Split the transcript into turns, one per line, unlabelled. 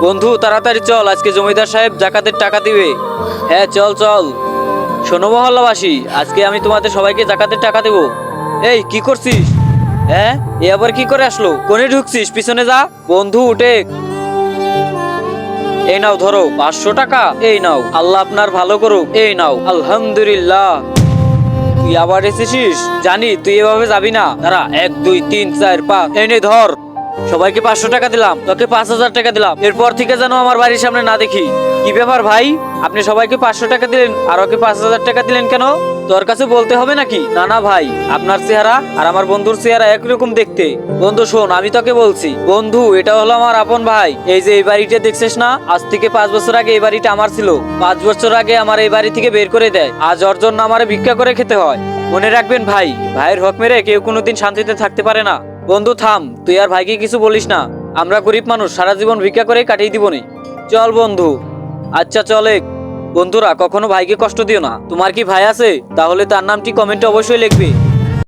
বন্ধু তাড়াতাড়ি চল, আজকে জমিদার সাহেব জাকাতের টাকা দিবে। হ্যাঁ চল চল। শোনো মহল্লাবাসী, আজকে আমি তোমাদের সবাইকে জাকাতের টাকা দেবো। এই কি করছিস? হ্যাঁ, এ আবার কি করে আসলো? কোনে ঢুকছিস? পিছনে যা। বন্ধু উঠে। এই নাও ধরো 500 টাকা। এই নাও, আল্লাহ আপনার ভালো করুক। এই নাও, আলহামদুলিল্লাহ। তুই আবার এসেছিস? জানি তুই এভাবে যাবি না। দাঁড়া, 1 2 3 4 5। এই নে ধর। সবাইকে 500 টাকা দিলাম, তোকে 5000 টাকা দিলাম। এরপর থেকে যেন আমার বাড়ির সামনে না দেখি। কি ব্যাপার ভাই, আপনি সবাইকে 500 টাকা দিলেন আর ওকে 5000 টাকা দিলেন কেন? তোর কাছে বলতে হবে নাকি? না না ভাই, আপনার চেহারা আর আমার বন্ধুর চেহারা একরকম দেখতে। বন্ধু শোন, আমি তোকে বলছি, বন্ধু এটা হলো আমার আপন ভাই। এই যে এই বাড়িটা দেখছিস না, আজ থেকে 5 বছর আগে এই বাড়িটা আমার ছিল। 5 বছর আগে আমার এই বাড়ি থেকে বের করে দেয়। আজ ওর জন্য আমারে ভিক্ষা করে খেতে হয়। মনে রাখবেন ভাই, ভাইয়ের হক মেরে কেউ কোনোদিন শান্তিতে থাকতে পারে না। বন্ধু থাম, তুই আর ভাইকে কিছু বলিস না। আমরা গরিব মানুষ, সারা জীবন ভিক্ষা করে কাটিয়ে দিবনি। চল বন্ধু। আচ্ছা চলে। বন্ধুরা কখনো ভাইকে কষ্ট দিও না। তোমার কি ভাই আছে? তাহলে তার নামটি কমেন্টে অবশ্যই লিখবে।